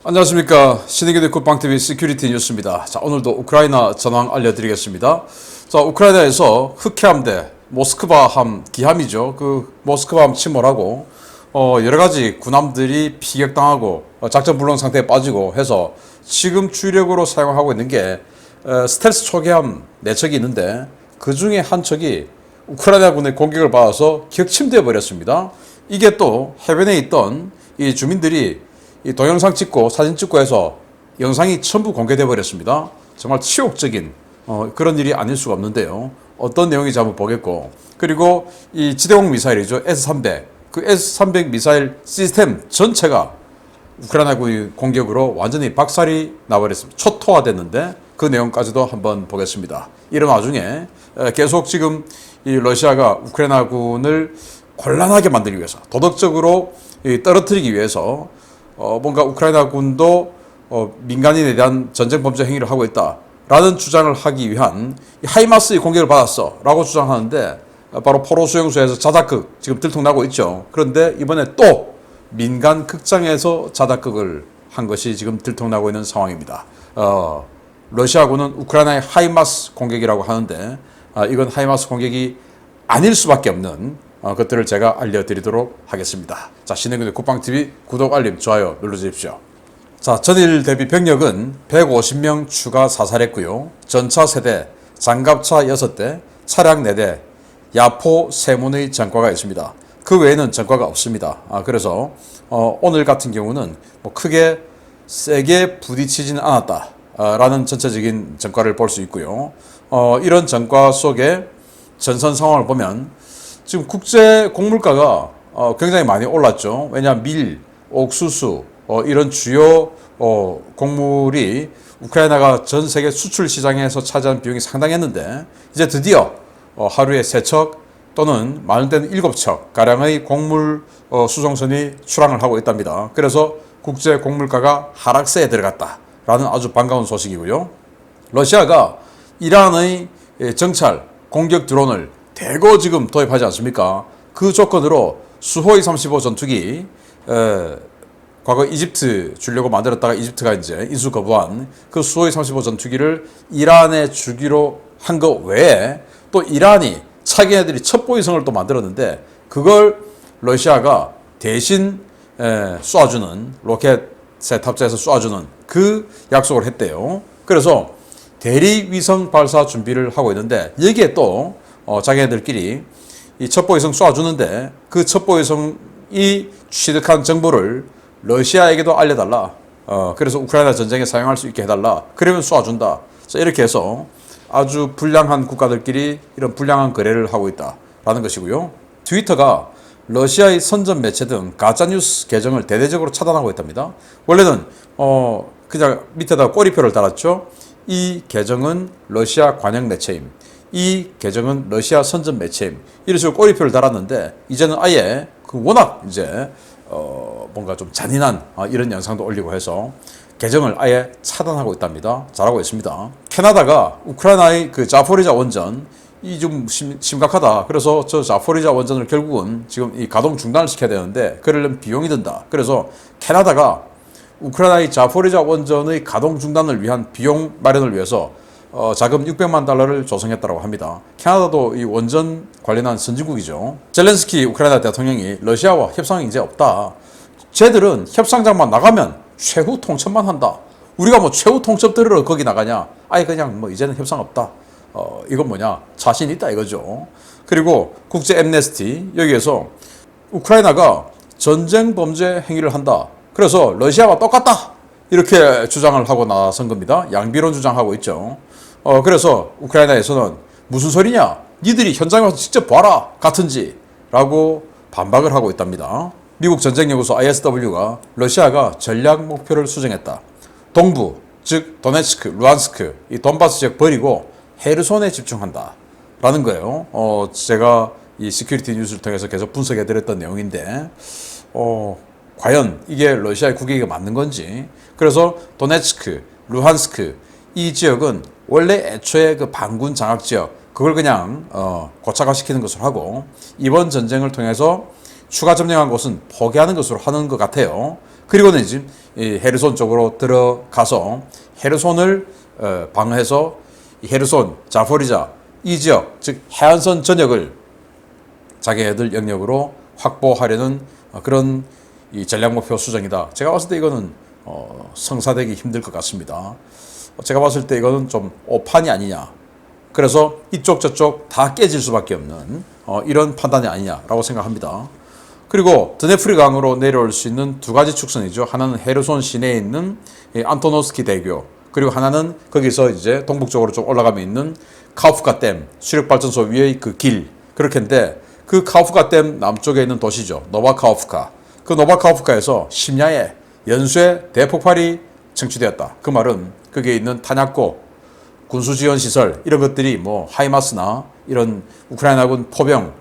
안녕하십니까. 신의교대 국방TV 시큐리티 뉴스입니다. 자, 오늘도 우크라이나 전황 알려드리겠습니다. 자, 우크라이나에서 흑해함대 모스크바함 기함이죠. 그 모스크바함 침몰하고 여러 가지 군함들이 피격당하고 작전 불능 상태에 빠지고 해서 지금 주력으로 사용하고 있는 게 스텔스 초계함 4척이 있는데 그 중에 한 척이 우크라이나 군의 공격을 받아서 격침되어 버렸습니다. 이게 또 해변에 있던 이 주민들이 이 동영상 찍고 사진 찍고 해서 영상이 전부 공개돼 버렸습니다. 정말 치욕적인 그런 일이 아닐 수가 없는데요. 어떤 내용인지 한번 보겠고, 그리고 이 지대공 미사일이죠. S-300. 그 S-300 미사일 시스템 전체가 우크라이나군의 공격으로 완전히 박살이 나버렸습니다. 초토화됐는데 그 내용까지도 한번 보겠습니다. 이런 와중에 계속 지금 이 러시아가 우크라이나군을 곤란하게 만들기 위해서, 도덕적으로 떨어뜨리기 위해서 뭔가 우크라이나군도 민간인에 대한 전쟁 범죄 행위를 하고 있다라는 주장을 하기 위한 하이마스의 공격을 받았어 라고 주장하는데, 바로 포로 수용소에서 자작극 지금 들통나고 있죠. 그런데 이번에 또 민간 극장에서 자작극을 한 것이 지금 들통나고 있는 상황입니다. 러시아군은 우크라이나의 하이마스 공격이라고 하는데 이건 하이마스 공격이 아닐 수밖에 없는 것들을 제가 알려드리도록 하겠습니다. 자, 신의교대 국방TV 구독, 알림, 좋아요 눌러주십시오. 자, 전일 대비 병력은 150명 추가 사살했고요. 전차 3대, 장갑차 6대, 차량 4대, 야포 3문의 전과가 있습니다. 그 외에는 전과가 없습니다. 그래서 오늘 같은 경우는 뭐 크게 세게 부딪히지는 않았다라는 전체적인 전과를 볼 수 있고요. 이런 전과 속에 전선 상황을 보면 지금 국제 곡물가가 굉장히 많이 올랐죠. 왜냐하면 밀, 옥수수 이런 주요 곡물이 우크라이나가 전 세계 수출 시장에서 차지하는 비용이 상당했는데 이제 드디어 하루에 3척 또는 많은 때는 7척 가량의 곡물 수송선이 출항을 하고 있답니다. 그래서 국제 곡물가가 하락세에 들어갔다라는 아주 반가운 소식이고요. 러시아가 이란의 정찰 공격 드론을 대거 지금 도입하지 않습니까? 그 조건으로 수호이 35 전투기, 과거 이집트 주려고 만들었다가 이집트가 이제 인수 거부한 그 수호이 35 전투기를 이란에 주기로 한 것 외에 또 이란이 자기네들이 첩보위성을 또 만들었는데 그걸 러시아가 대신 쏴주는, 로켓에 탑재해서 쏴주는 그 약속을 했대요. 그래서 대리위성 발사 준비를 하고 있는데 여기에 또 자기네들끼리 이 첩보위성 쏴주는데 그 첩보위성이 취득한 정보를 러시아에게도 알려달라. 그래서 우크라이나 전쟁에 사용할 수 있게 해달라. 그러면 쏴준다. 이렇게 해서 아주 불량한 국가들끼리 이런 불량한 거래를 하고 있다라는 것이고요. 트위터가 러시아의 선전 매체 등 가짜뉴스 계정을 대대적으로 차단하고 있답니다. 원래는 그냥 밑에다 꼬리표를 달았죠. 이 계정은 러시아 관영 매체임. 이 계정은 러시아 선전 매체임. 이런 식으로 꼬리표를 달았는데 이제는 아예 그 워낙 이제 뭔가 좀 잔인한 이런 영상도 올리고 해서 계정을 아예 차단하고 있답니다. 잘하고 있습니다. 캐나다가 우크라이나의 그 자포리자 원전 이 좀 심각하다. 그래서 저 자포리자 원전을 결국은 지금 이 가동 중단을 시켜야 되는데 그러려면 비용이 든다. 그래서 캐나다가 우크라이나의 자포리자 원전의 가동 중단을 위한 비용 마련을 위해서 자금 600만 달러를 조성했다고 합니다. 캐나다도 이 원전 관련한 선진국이죠. 젤렌스키 우크라이나 대통령이 러시아와 협상이 이제 없다. 쟤들은 협상장만 나가면 최후 통첩만 한다. 우리가 뭐 최후 통첩 들으러 거기 나가냐? 아예 그냥 뭐 이제는 협상 없다. 이건 뭐냐? 자신 있다 이거죠. 그리고 국제 엠네스티 여기에서 우크라이나가 전쟁 범죄 행위를 한다. 그래서 러시아와 똑같다. 이렇게 주장을 하고 나선 겁니다. 양비론 주장하고 있죠. 그래서 우크라이나에서는 무슨 소리냐? 니들이 현장에 와서 직접 봐라. 같은지. 라고 반박을 하고 있답니다. 미국 전쟁연구소 ISW가 러시아가 전략 목표를 수정했다. 동부, 즉 도네츠크, 루안스크, 이 돈바스 지역 버리고 헤르손에 집중한다. 라는 거예요. 제가 이 시큐리티 뉴스를 통해서 계속 분석해드렸던 내용인데 과연 이게 러시아의 국익이 맞는 건지. 그래서 도네츠크, 루한스크 이 지역은 원래 애초에 그 반군 장악 지역 그걸 그냥 고착화시키는 것으로 하고 이번 전쟁을 통해서 추가 점령한 곳은 포기하는 것으로 하는 것 같아요. 그리고는 이제 이 헤르손 쪽으로 들어가서 헤르손을 방어해서 이 헤르손, 자포리자 이 지역, 즉 해안선 전역을 자기네들 영역으로 확보하려는 그런 이 전략 목표 수정이다. 제가 봤을 때 이거는 성사되기 힘들 것 같습니다. 제가 봤을 때 이거는 좀 오판이 아니냐. 그래서 이쪽 저쪽 다 깨질 수밖에 없는 이런 판단이 아니냐라고 생각합니다. 그리고 드네프리 강으로 내려올 수 있는 두 가지 축선이죠. 하나는 헤르손 시내에 있는 안토노스키 대교, 그리고 하나는 거기서 이제 동북쪽으로 좀 올라가면 있는 카우프카 댐 수력발전소 위의 그 길, 그렇게인데 그 카우프카 댐 남쪽에 있는 도시죠. 노바카우프카. 그 노바카우프카에서 심야에 연쇄 대폭발이 청취되었다. 그 말은 거기에 있는 탄약고, 군수지원 시설 이런 것들이 뭐 하이마스나 이런 우크라이나군 포병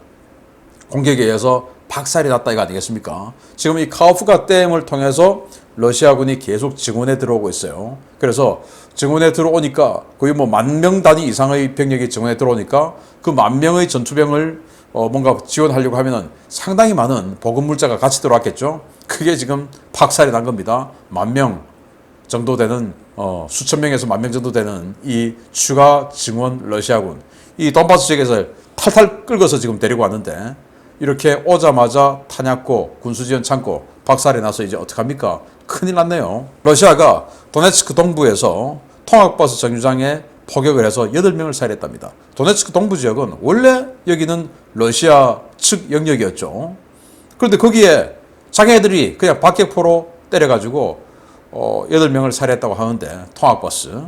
공격에 의해서 박살이 났다 이거 아니겠습니까? 지금 이 카우프카 댐을 통해서 러시아군이 계속 증원에 들어오고 있어요. 그래서 증원에 들어오니까 거의 뭐 10,000명 단위 이상의 병력이 증원에 들어오니까 그 10,000명의 전투병을 뭔가 지원하려고 하면은 상당히 많은 보급물자가 같이 들어왔겠죠. 그게 지금 박살이 난 겁니다. 10,000명 정도 되는 수천 명에서 10,000명 정도 되는 이 추가 증원 러시아군, 이 돈바스 지역에서 탈탈 끌고서 지금 데리고 왔는데 이렇게 오자마자 탄약고, 군수지원 창고 박살이 나서 이제 어떡합니까? 큰일 났네요. 러시아가 도네츠크 동부에서 통학버스 정류장에 포격을 해서 8명을 살해했답니다. 도네츠크 동부 지역은 원래 여기는 러시아 측 영역이었죠. 그런데 거기에 자기네들이 그냥 박격포로 때려가지고 8명을 살해했다고 하는데, 통학버스.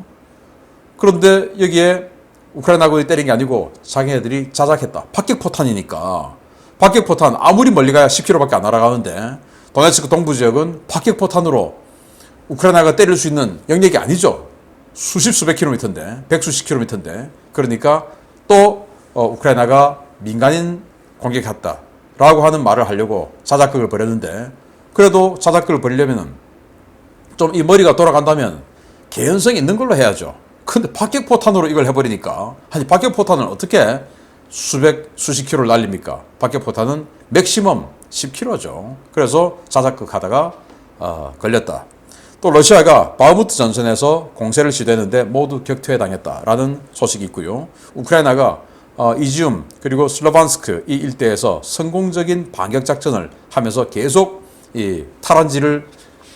그런데 여기에 우크라이나군이 때린 게 아니고 자기네들이 자작했다. 박격포탄이니까. 박격포탄 아무리 멀리 가야 10km밖에 안 날아가는데 도네츠크 동부 지역은 박격포탄으로 우크라이나가 때릴 수 있는 영역이 아니죠. 수십 수백 킬로미터인데, 백수십 킬로미터인데, 그러니까 또 우크라이나가 민간인 공격했다 라고 하는 말을 하려고 자작극을 벌였는데, 그래도 자작극을 벌이려면 좀 이 머리가 돌아간다면 개연성이 있는 걸로 해야죠. 근데 박격포탄으로 이걸 해버리니까, 아니 박격포탄을 어떻게 수십 킬로를 날립니까? 박격포탄은 맥시멈 10킬로죠. 그래서 자작극 하다가 걸렸다. 또 러시아가 바흐무트 전선에서 공세를 시도했는데 모두 격퇴에 당했다라는 소식이 있고요. 우크라이나가 이지움 그리고 슬로반스크 이 일대에서 성공적인 반격 작전을 하면서 계속 이 탈환지를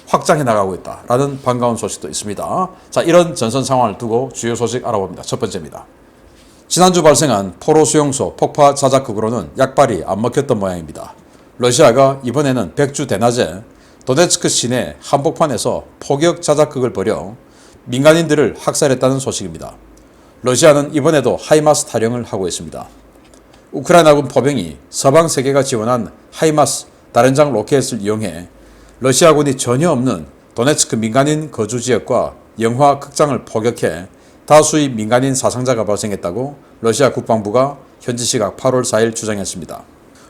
확장해 나가고 있다라는 반가운 소식도 있습니다. 자, 이런 전선 상황을 두고 주요 소식 알아봅니다. 첫 번째입니다. 지난주 발생한 포로 수용소 폭파 자작극으로는 약발이 안 먹혔던 모양입니다. 러시아가 이번에는 백주 대낮에 도네츠크 시내 한복판에서 포격 자작극을 벌여 민간인들을 학살했다는 소식입니다. 러시아는 이번에도 하이마스 타령을 하고 있습니다. 우크라이나군 포병이 서방 세계가 지원한 하이마스 다련장 로켓을 이용해 러시아군이 전혀 없는 도네츠크 민간인 거주 지역과 영화 극장을 포격해 다수의 민간인 사상자가 발생했다고 러시아 국방부가 현지 시각 8월 4일 주장했습니다.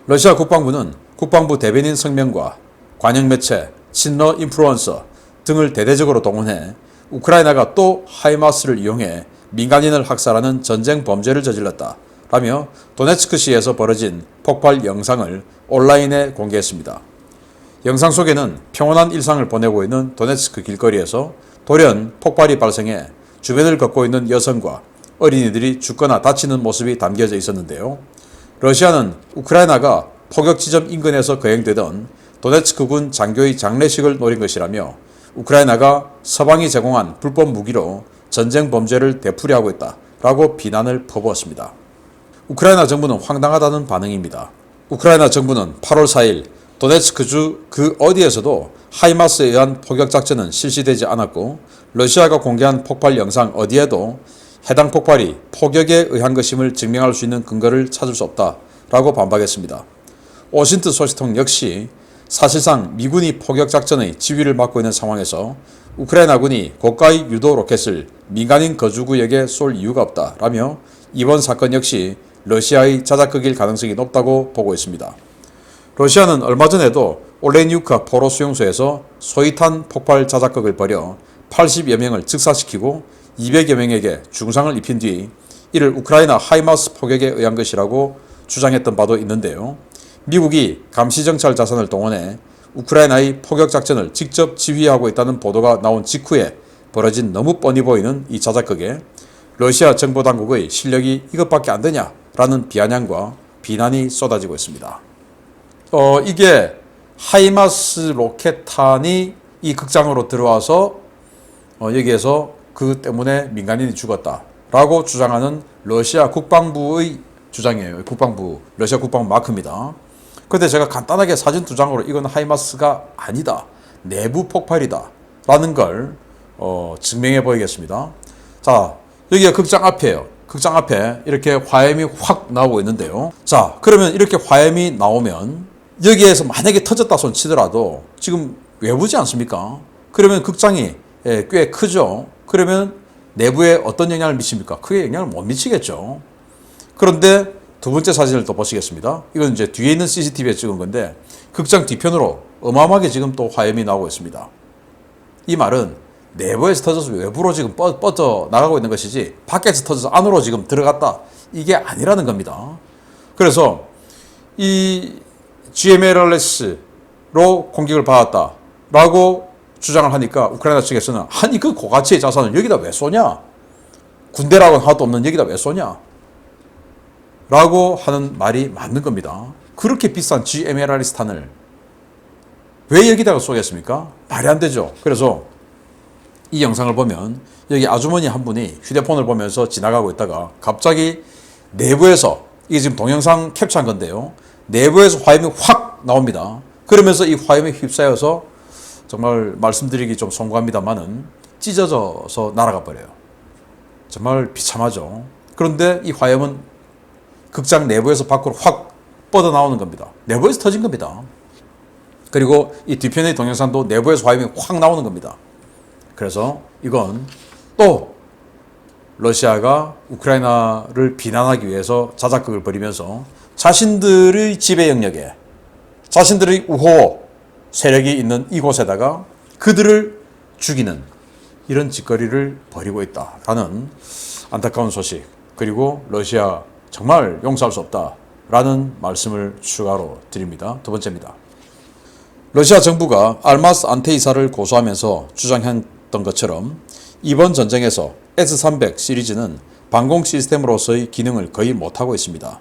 러시아 국방부는 국방부 대변인 성명과 관영 매체, 친러 인플루언서 등을 대대적으로 동원해 우크라이나가 또 하이마스를 이용해 민간인을 학살하는 전쟁 범죄를 저질렀다 라며 도네츠크시에서 벌어진 폭발 영상을 온라인에 공개했습니다. 영상 속에는 평온한 일상을 보내고 있는 도네츠크 길거리에서 돌연 폭발이 발생해 주변을 걷고 있는 여성과 어린이들이 죽거나 다치는 모습이 담겨져 있었는데요. 러시아는 우크라이나가 포격 지점 인근에서 거행되던 도네츠크군 장교의 장례식을 노린 것이라며 우크라이나가 서방이 제공한 불법 무기로 전쟁 범죄를 되풀이하고 있다라고 비난을 퍼부었습니다. 우크라이나 정부는 황당하다는 반응입니다. 우크라이나 정부는 8월 4일 도네츠크주 그 어디에서도 하이마스에 의한 포격 작전은 실시되지 않았고 러시아가 공개한 폭발 영상 어디에도 해당 폭발이 포격에 의한 것임을 증명할 수 있는 근거를 찾을 수 없다라고 반박했습니다. 오신트 소식통 역시 사실상 미군이 포격 작전의 지휘를 맡고 있는 상황에서 우크라이나군이 고가의 유도 로켓을 민간인 거주구역에 쏠 이유가 없다라며 이번 사건 역시 러시아의 자작극일 가능성이 높다고 보고 있습니다. 러시아는 얼마 전에도 올레니우카 포로 수용소에서 소위탄 폭발 자작극을 벌여 80여 명을 즉사시키고 200여 명에게 중상을 입힌 뒤 이를 우크라이나 하이마스 포격에 의한 것이라고 주장했던 바도 있는데요. 미국이 감시정찰 자산을 동원해 우크라이나의 포격작전을 직접 지휘하고 있다는 보도가 나온 직후에 벌어진 너무 뻔히 보이는 이 자작극에 러시아 정보당국의 실력이 이것밖에 안 되냐라는 비아냥과 비난이 쏟아지고 있습니다. 이게 하이마스 로켓탄이 이 극장으로 들어와서 여기에서 그 때문에 민간인이 죽었다라고 주장하는 러시아 국방부의 주장이에요. 러시아 국방부 마크입니다. 그런데 제가 간단하게 사진 두 장으로 이건 하이마스가 아니다, 내부 폭발이다 라는 걸 증명해 보이겠습니다. 자, 여기가 극장 앞이에요. 극장 앞에 이렇게 화염이 확 나오고 있는데요. 자, 그러면 이렇게 화염이 나오면 여기에서 만약에 터졌다 손 치더라도 지금 외부지 않습니까? 그러면 극장이 꽤 크죠. 그러면 내부에 어떤 영향을 미칩니까? 크게 영향을 못 미치겠죠. 그런데 두 번째 사진을 또 보시겠습니다. 이건 이제 뒤에 있는 CCTV에 찍은 건데 극장 뒤편으로 어마어마하게 지금 또 화염이 나오고 있습니다. 이 말은 내부에서 터져서 외부로 지금 뻗어 나가고 있는 것이지 밖에서 터져서 안으로 지금 들어갔다, 이게 아니라는 겁니다. 그래서 이 GMLRS로 공격을 받았다라고 주장을 하니까 우크라이나 측에서는 아니 그 고가치의 자산을 여기다 왜 쏘냐? 군대라고는 하나도 없는 여기다 왜 쏘냐? 라고 하는 말이 맞는 겁니다. 그렇게 비싼 GMLRS 탄을 왜 여기다가 쏘겠습니까? 말이 안 되죠. 그래서 이 영상을 보면 여기 아주머니 한 분이 휴대폰을 보면서 지나가고 있다가 갑자기 내부에서, 이게 지금 동영상 캡처한 건데요, 내부에서 화염이 확 나옵니다. 그러면서 이 화염에 휩싸여서 정말 말씀드리기 좀 송구합니다만은 찢어져서 날아가 버려요. 정말 비참하죠. 그런데 이 화염은 극장 내부에서 밖으로 확 뻗어나오는 겁니다. 내부에서 터진 겁니다. 그리고 이 뒤편의 동영상도 내부에서 화염이 확 나오는 겁니다. 그래서 이건 또 러시아가 우크라이나를 비난하기 위해서 자작극을 벌이면서 자신들의 지배 영역에, 자신들의 우호 세력이 있는 이곳에다가 그들을 죽이는 이런 짓거리를 벌이고 있다라는 안타까운 소식, 그리고 러시아 정말 용서할 수 없다라는 말씀을 추가로 드립니다. 두 번째입니다. 러시아 정부가 알마스 안테이사를 고소하면서 주장했던 것처럼 이번 전쟁에서 S-300 시리즈는 방공 시스템으로서의 기능을 거의 못하고 있습니다.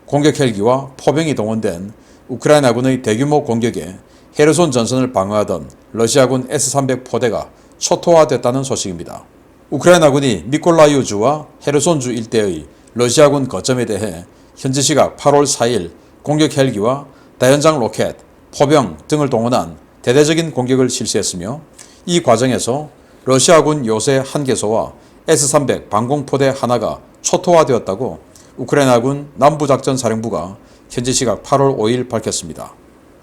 공격 헬기와 포병이 동원된 우크라이나군의 대규모 공격에 헤르손 전선을 방어하던 러시아군 S-300 포대가 초토화됐다는 소식입니다. 우크라이나군이 미콜라이우주와 헤르손주 일대의 러시아군 거점에 대해 현지 시각 8월 4일 공격 헬기와 다연장 로켓, 포병 등을 동원한 대대적인 공격을 실시했으며 이 과정에서 러시아군 요새 한 개소와 S-300 방공포대 하나가 초토화되었다고 우크라이나군 남부작전사령부가 현지 시각 8월 5일 밝혔습니다.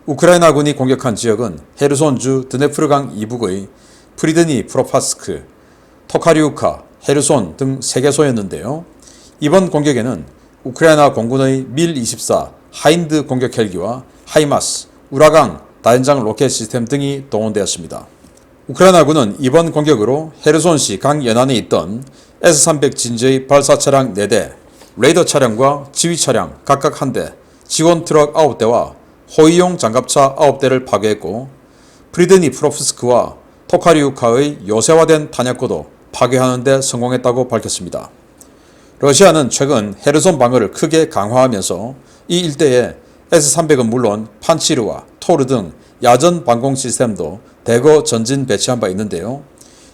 우크라이나군이 공격한 지역은 헤르손주 드네프르강 이북의 프리드니 프로파스크, 토카리우카, 헤르손 등 3개소였는데요. 이번 공격에는 우크라이나 공군의 밀-24 하인드 공격 헬기와 하이마스, 우라강, 다연장 로켓 시스템 등이 동원되었습니다. 우크라이나군은 이번 공격으로 헤르손시 강 연안에 있던 S-300 진지의 발사 차량 4대, 레이더 차량과 지휘 차량 각각 1대, 지원 트럭 9대와 호위용 장갑차 9대를 파괴했고 프리드니 프로프스크와 토카리우카의 요새화된 탄약고도 파괴하는 데 성공했다고 밝혔습니다. 러시아는 최근 헤르손 방어를 크게 강화하면서 이 일대에 S-300은 물론 판치르와 토르 등 야전 방공 시스템도 대거 전진 배치한 바 있는데요.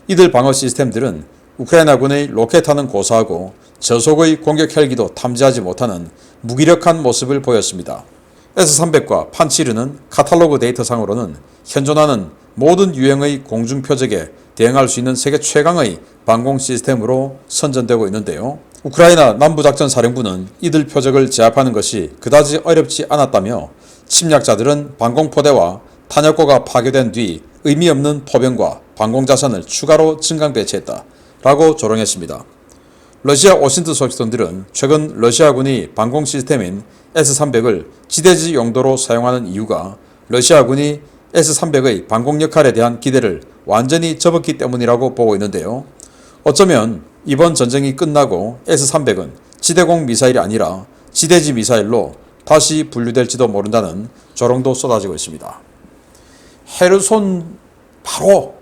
이들 방어 시스템들은 우크라이나군의 로켓탄은 고사하고 저속의 공격 헬기도 탐지하지 못하는 무기력한 모습을 보였습니다. S-300과 판치르는 카탈로그 데이터상으로는 현존하는 모든 유형의 공중표적에 대응할 수 있는 세계 최강의 방공 시스템으로 선전되고 있는데요. 우크라이나 남부작전사령부는 이들 표적을 제압하는 것이 그다지 어렵지 않았다며 침략자들은 방공포대와 탄약고가 파괴된 뒤 의미 없는 포병과 방공자산을 추가로 증강 배치했다 라고 조롱했습니다. 러시아 오신트 소식통들은 최근 러시아군이 방공 시스템인 S-300을 지대지 용도로 사용하는 이유가 러시아군이 S-300의 방공 역할에 대한 기대를 완전히 접었기 때문이라고 보고 있는데요. 어쩌면 이번 전쟁이 끝나고 S-300은 지대공 미사일이 아니라 지대지 미사일로 다시 분류될지도 모른다는 조롱도 쏟아지고 있습니다. 헤르손 바로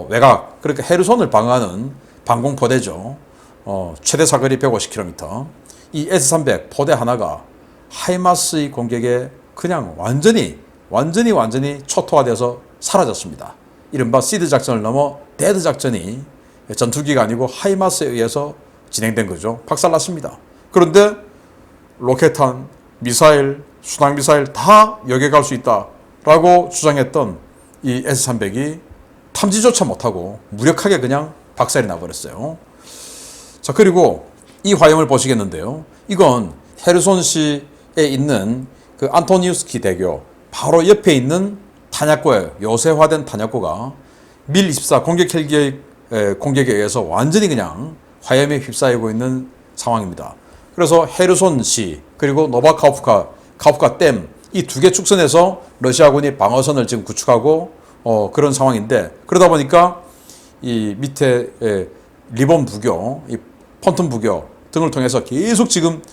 외곽, 그러니까 헤르손을 방어하는 방공포대죠. 최대 사거리 150km. 이 S-300 포대 하나가 하이마스의 공격에 그냥 완전히 초토화돼서 사라졌습니다. 이른바 시드 작전을 넘어 데드 작전이 전투기가 아니고 하이마스에 의해서 진행된 거죠. 박살났습니다. 그런데 로켓탄, 미사일, 순항미사일 다 여겨갈 수 있다라고 주장했던 이 S-300이 탐지조차 못하고 무력하게 그냥 박살이 나버렸어요. 자, 그리고 이 화염을 보시겠는데요. 이건 헤르손시에 있는 그 안토니우스키 대교 바로 옆에 있는 탄약고예요. 요새화된 탄약고가 밀-24 공격 헬기의 공격에 의해서 완전히 그냥 화염에 휩싸이고 있는 상황입니다. 그래서 헤르손시 그리고 노바카우프카 댐 이 두 개 축선에서 러시아군이 방어선을 지금 구축하고 그런 상황인데, 그러다 보니까 이 밑에 리본 부교, 이 폰튼 부교 등을 통해서 계속 지금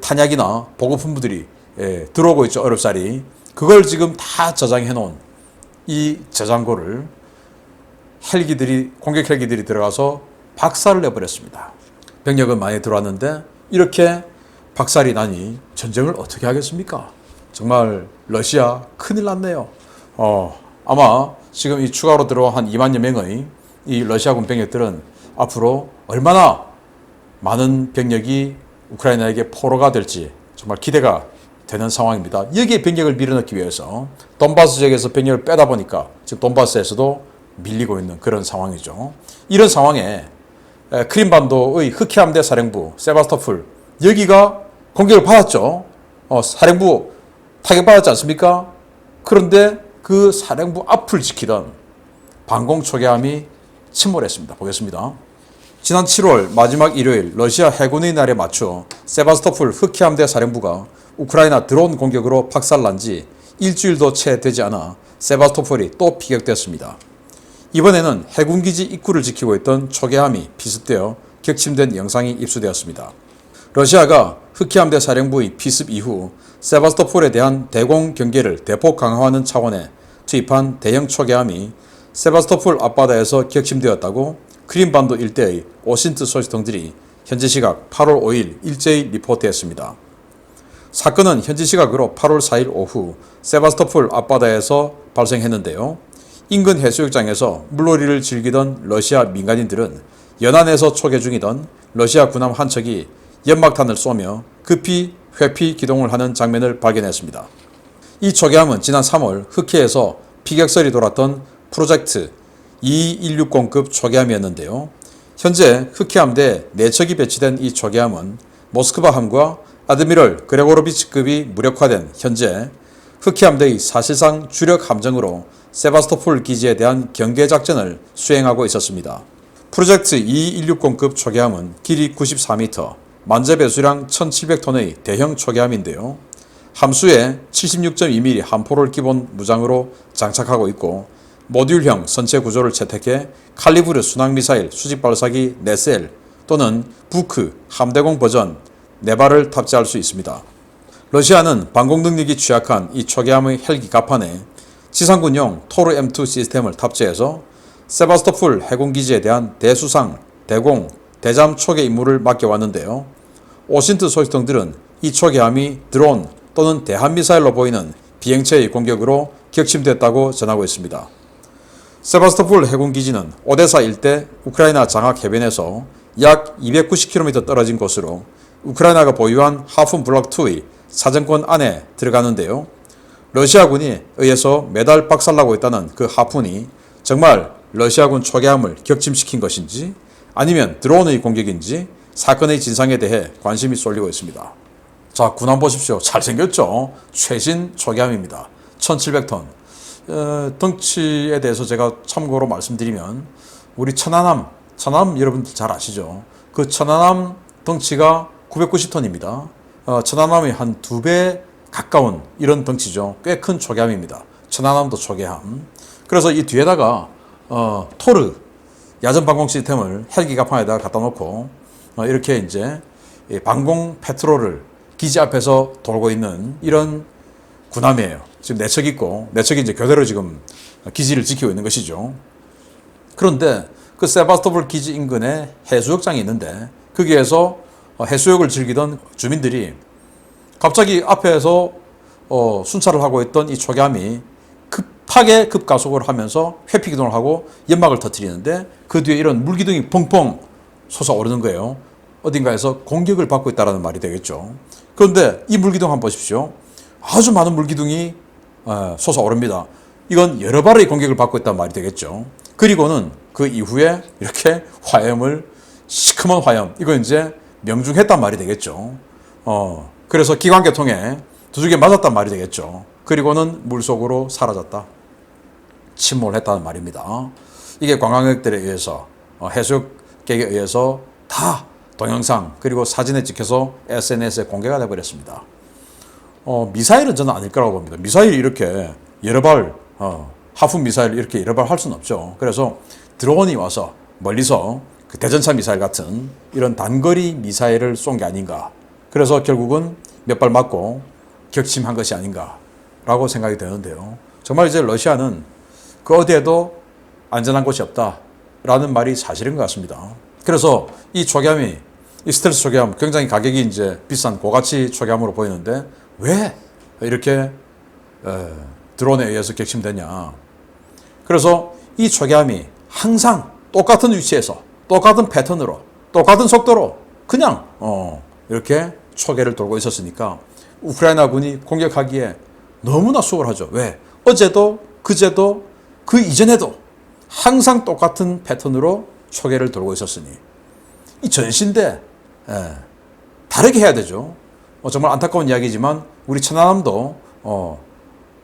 탄약이나 보급품들이 들어오고 있죠. 어렵사리. 그걸 지금 다 저장해 놓은 이 저장고를 공격 헬기들이 들어가서 박살을 내버렸습니다. 병력은 많이 들어왔는데 이렇게 박살이 나니 전쟁을 어떻게 하겠습니까? 정말 러시아 큰일 났네요. 아마 지금 이 추가로 들어온 한 2만여 명의 이 러시아군 병력들은 앞으로 얼마나 많은 병력이 우크라이나에게 포로가 될지 정말 기대가 되는 상황입니다. 여기에 병력을 밀어넣기 위해서 돈바스 지역에서 병력을 빼다 보니까 지금 돈바스에서도 밀리고 있는 그런 상황이죠. 이런 상황에 크림반도의 흑해함대 사령부 세바스토폴 여기가 공격을 받았죠. 사령부 타격받았지 않습니까? 그런데 그 사령부 앞을 지키던 방공 초계함이 침몰했습니다. 보겠습니다. 지난 7월 마지막 일요일 러시아 해군의 날에 맞춰 세바스토폴 흑해함대 사령부가 우크라이나 드론 공격으로 박살난 지 일주일도 채 되지 않아 세바스토폴이 또 피격됐습니다. 이번에는 해군기지 입구를 지키고 있던 초계함이 피습되어 격침된 영상이 입수되었습니다. 러시아가 흑해함대 사령부의 피습 이후 세바스토폴에 대한 대공 경계를 대폭 강화하는 차원에 투입한 대형 초계함이 세바스토폴 앞바다에서 격침되었다고 크림반도 일대의 오신트 소식통들이 현지 시각 8월 5일 일제히 리포트했습니다. 사건은 현지 시각으로 8월 4일 오후 세바스토폴 앞바다에서 발생했는데요. 인근 해수욕장에서 물놀이를 즐기던 러시아 민간인들은 연안에서 초계 중이던 러시아 군함 한 척이 연막탄을 쏘며 급히 회피 기동을 하는 장면을 발견했습니다. 이 초계함은 지난 3월 흑해에서 피격설이 돌았던 프로젝트 2160급 초계함이었는데요. 현재 흑해함대 4척이 배치된 이 초계함은 모스크바함과 아드미럴 그레고로비치급이 무력화된 현재 흑해함대의 사실상 주력 함정으로 세바스토폴 기지에 대한 경계작전을 수행하고 있었습니다. 프로젝트 2160급 초계함은 길이 94m, 만재 배수량 1700톤의 대형 초계함인데요. 함수에 76.2mm 함포를 기본 무장으로 장착하고 있고 모듈형 선체 구조를 채택해 칼리브르 순항미사일 수직발사기 4셀 또는 부크 함대공 버전 4발을 탑재할 수 있습니다. 러시아는 방공 능력이 취약한 이 초계함의 헬기 갑판에 지상군용 토르 M2 시스템을 탑재해서 세바스토폴 해군기지에 대한 대수상, 대공, 대잠 초계 임무를 맡겨왔는데요. 오신트 소식통들은 이 초계함이 드론 또는 대한미사일로 보이는 비행체의 공격으로 격침됐다고 전하고 있습니다. 세바스토폴 해군기지는 오데사 일대 우크라이나 장악 해변에서 약 290km 떨어진 곳으로 우크라이나가 보유한 하푼 블록2의 사정권 안에 들어가는데요. 러시아군에 의해서 매달 박살나고 있다는 그 하푼이 정말 러시아군 초계함을 격침시킨 것인지 아니면 드론의 공격인지 사건의 진상에 대해 관심이 쏠리고 있습니다. 자, 군함 보십시오. 잘생겼죠? 최신 초계함입니다. 1700톤. 덩치에 대해서 제가 참고로 말씀드리면 우리 천안함 여러분들 잘 아시죠? 그 천안함 덩치가 990톤입니다. 천안함이 한 2배 가까운 이런 덩치죠. 꽤 큰 초계함입니다. 천안함도 초계함. 그래서 이 뒤에다가 토르 야전 방공 시스템을 헬기 갑판에다가 갖다 놓고 이렇게 이제 방공 패트롤을 기지 앞에서 돌고 있는 이런 군함이에요. 지금 4척 있고 4척이 이제 교대로 지금 기지를 지키고 있는 것이죠. 그런데 그 세바스토폴 기지 인근에 해수욕장이 있는데 거기에서 해수욕을 즐기던 주민들이 갑자기 앞에서 순찰을 하고 있던 이 초계함이 급하게 급가속을 하면서 회피기동을 하고 연막을 터뜨리는데 그 뒤에 이런 물기둥이 펑펑 솟아오르는 거예요. 어딘가에서 공격을 받고 있다는 말이 되겠죠. 그런데 이 물기둥 한번 보십시오. 아주 많은 물기둥이 솟아오릅니다. 이건 여러 발의 공격을 받고 있다는 말이 되겠죠. 그리고는 그 이후에 이렇게 화염을, 시커먼 화염, 이거 이제 명중했단 말이 되겠죠. 그래서 기관계통에 두들겨 맞았단 말이 되겠죠. 그리고는 물속으로 사라졌다. 침몰을 했다는 말입니다. 이게 관광객들에 의해서, 해수욕객에 의해서 다 동영상 그리고 사진에 찍혀서 SNS에 공개가 되어버렸습니다. 미사일은 저는 아닐 거라고 봅니다. 미사일이 이렇게 여러 발, 하프 미사일 이렇게 여러 발 할 수는 없죠. 그래서 드론이 와서 멀리서 그 대전차 미사일 같은 이런 단거리 미사일을 쏜 게 아닌가. 그래서 결국은 몇 발 맞고 격침한 것이 아닌가라고 생각이 되는데요. 정말 이제 러시아는 그 어디에도 안전한 곳이 없다라는 말이 사실인 것 같습니다. 그래서 이 초계함이, 이 스텔스 초계함, 굉장히 가격이 이제 비싼 고가치 초계함으로 보이는데 왜 이렇게 드론에 의해서 격침되냐. 그래서 이 초계함이 항상 똑같은 위치에서 똑같은 패턴으로 똑같은 속도로 그냥 이렇게 초계를 돌고 있었으니까 우크라이나군이 공격하기에 너무나 수월하죠. 왜? 어제도 그제도 그 이전에도 항상 똑같은 패턴으로 초계를 돌고 있었으니 이 전시인데 다르게 해야 되죠. 정말 안타까운 이야기지만 우리 천안함도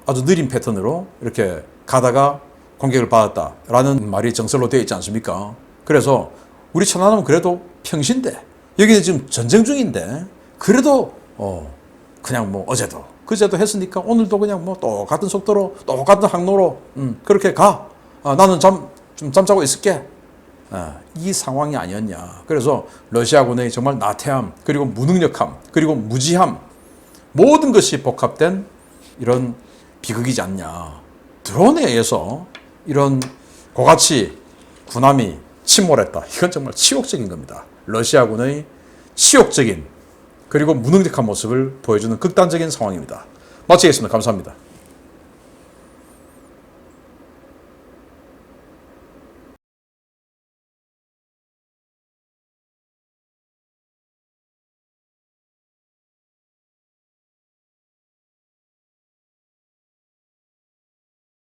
아주 느린 패턴으로 이렇게 가다가 공격을 받았다라는 말이 정설로 되어 있지 않습니까? 그래서 우리 천안함은 그래도 평시인데 여기는 지금 전쟁 중인데 그래도 그냥 뭐 어제도 그제도 했으니까 오늘도 그냥 뭐 똑같은 속도로 똑같은 항로로 그렇게 가. 나는 좀 잠자고 있을게. 이 상황이 아니었냐. 그래서 러시아군의 정말 나태함, 그리고 무능력함, 그리고 무지함, 모든 것이 복합된 이런 비극이지 않냐. 드론에 의해서 이런 고가치 군함이 침몰했다. 이건 정말 치욕적인 겁니다. 러시아군의 치욕적인 그리고 무능력한 모습을 보여주는 극단적인 상황입니다. 마치겠습니다. 감사합니다.